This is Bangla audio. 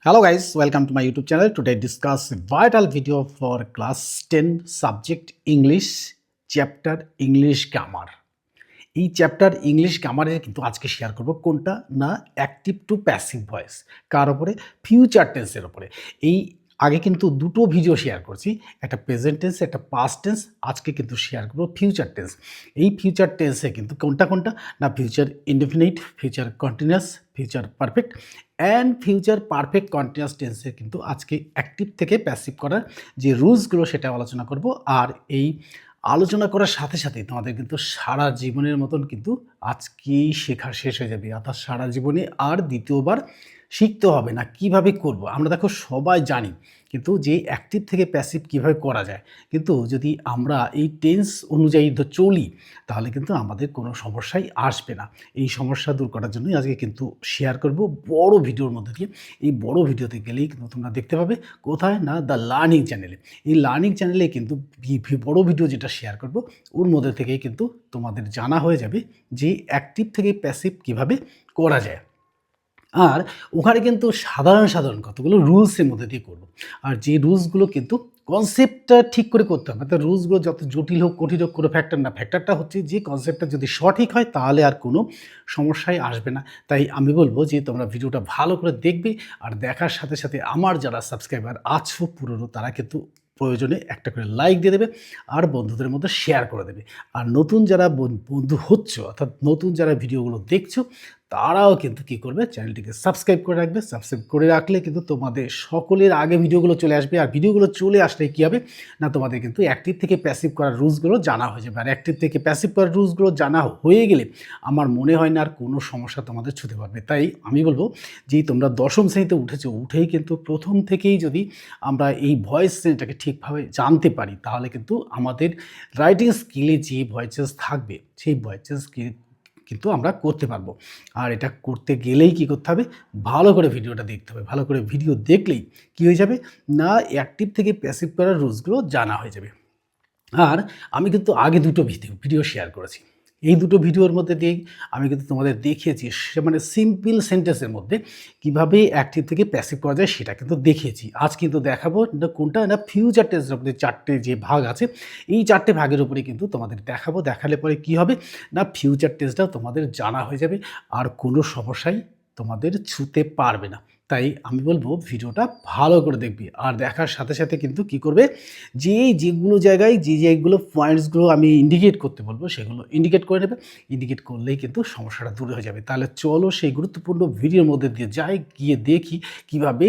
Hello guys, welcome to my YouTube channel. Today discuss a vital video for class 10 subject English chapter English grammar. এই চ্যাপ্টার ইংলিশ গ্রামারের কিন্তু আজকে শেয়ার করব কোনটা না অ্যাক্টিভ টু প্যাসিভ ভয়েস কার ওপরে ফিউচার টেন্সের ওপরে। এই আগে কিন্তু দুটো ভিডিও শেয়ার করছি, একটা প্রেজেন্ট টেন্স একটা পাস্ট টেন্স। আজকে কিন্তু শেয়ার করব ফিউচার টেন্স। এই ফিউচার টেন্সে কিন্তু কোনটা কোনটা না future indefinite, future continuous, future perfect and future perfect continuous টেন্সে কিন্তু আজকে অ্যাক্টিভ থেকে প্যাসিভ করার যে রুলসগুলো সেটা আলোচনা করব। আর এই আলোচনা করার সাথে সাথেই তোমাদের কিন্তু সারা জীবনের মতন কিন্তু আজকেই শেখা শেষ হয়ে যাবে, অর্থাৎ সারা জীবনে আর দ্বিতীয়বার শিখতে হবে না। কিভাবে করব আমরা দেখো সবাই জানি, কিন্তু যে অ্যাক্টিভ থেকে প্যাসিভ কিভাবে করা যায়, কিন্তু যদি আমরা এই টেন্স অনুযায়ী চলি তাহলে কিন্তু আমাদের কোনো সমস্যাই আসবে না। এই সমস্যা দূর করার জন্যই আজকে কিন্তু শেয়ার করব বড় ভিডিওর মধ্যে দিয়ে। এই বড় ভিডিওতে গেলেই কিন্তু তোমরা দেখতে পাবে কোথায় না দ্য লার্নিং চ্যানেলে। এই লার্নিং চ্যানেলে কিন্তু বড় ভিডিও যেটা শেয়ার করব ওর মধ্যে থেকেই কিন্তু তোমাদের জানা হয়ে যাবে যে অ্যাক্টিভ থেকে প্যাসিভ কিভাবে করা যায়। আর ওখানে কিন্তু সাধারণ কতগুলো রুলসের মধ্যে দিয়ে করব। আর যে রুলসগুলো কিন্তু কনসেপ্টটা ঠিক করে করতে হবে, অর্থাৎ রুলসগুলো যত জটিল হোক কঠিন হোক কোনো ফ্যাক্টর না, ফ্যাক্টরটা হচ্ছে যে কনসেপ্টটা যদি সঠিক হয় তাহলে আর কোনো সমস্যাই আসবে না। তাই আমি বলবো যে তোমরা ভিডিওটা ভালো করে দেখবে, আর দেখার সাথে সাথে আমার যারা সাবস্ক্রাইবার আছো পুরনো তারা কিন্তু প্রয়োজনে একটা করে লাইক দিয়ে দেবে আর বন্ধুদের মধ্যে শেয়ার করে দেবে। আর নতুন যারা বন্ধু হচ্ছ, অর্থাৎ নতুন যারা ভিডিওগুলো দেখছো তারাও কিন্তু কী করবে, চ্যানেলটিকে সাবস্ক্রাইব করে রাখবে। সাবস্ক্রাইব করে রাখলে কিন্তু তোমাদের সকলের আগে ভিডিওগুলো চলে আসবে। আর ভিডিওগুলো চলে আসলে কী হবে না তোমাদের কিন্তু অ্যাক্টিভ থেকে প্যাসিভ করার রুলসগুলো জানা হয়ে যাবে। আর অ্যাক্টিভ থেকে প্যাসিভ করার রুলসগুলো জানা হয়ে গেলে আমার মনে হয় না আর কোনো সমস্যা তোমাদের ছুঁতে পারবে। তাই আমি বলবো যে তোমরা দশম শ্রেণীতে উঠেছো, উঠেই কিন্তু প্রথম থেকেই যদি আমরা এই ভয়েস শ্রেণীটাকে ঠিকভাবে জানতে পারি তাহলে কিন্তু আমাদের রাইটিং স্কিলে যে ভয়েসেস থাকবে সেই ভয়েসেস কিন্তু আমরা করতে পারবো। আর এটা করতে গেলেই কী করতে হবে, ভালো করে ভিডিওটা দেখতে হবে। ভালো করে ভিডিও দেখলেই কী হয়ে যাবে না অ্যাক্টিভ থেকে প্যাসিভ করার রুলসগুলো জানা হয়ে যাবে। আর আমি কিন্তু আগে দুটো ভিডিও শেয়ার করেছি। এই দুটো ভিডিওর মধ্যে দিয়েই আমি কিন্তু তোমাদের দেখিয়েছি মানে সিম্পল সেন্টেন্সের মধ্যে কীভাবে অ্যাক্টিভ থেকে প্যাসিভ করা যায় সেটা কিন্তু দেখিয়েছি। আজ কিন্তু দেখাবো না কোনটা না ফিউচার টেন্সের মধ্যে চারটে যে ভাগ আছে এই চারটে ভাগের উপরে কিন্তু তোমাদের দেখাবো। দেখালে পরে কী হবে না ফিউচার টেন্সটাও তোমাদের জানা হয়ে যাবে আর কোনো সমস্যাই তোমাদের ছুঁতে পারবে না। তাই আমি বলবো ভিডিওটা ভালো করে দেখবি। আর দেখার সাথে সাথে কিন্তু কী করবে, যেগুলো জায়গায় যেগুলো পয়েন্টসগুলো আমি ইন্ডিকেট করতে বলবো সেগুলো ইন্ডিকেট করে নেবে। ইন্ডিকেট করলেই কিন্তু সমস্যাটা দূর হয়ে যাবে। তাহলে চলো সেই গুরুত্বপূর্ণ ভিডিওর মধ্যে দিয়ে যাই, গিয়ে দেখি কীভাবে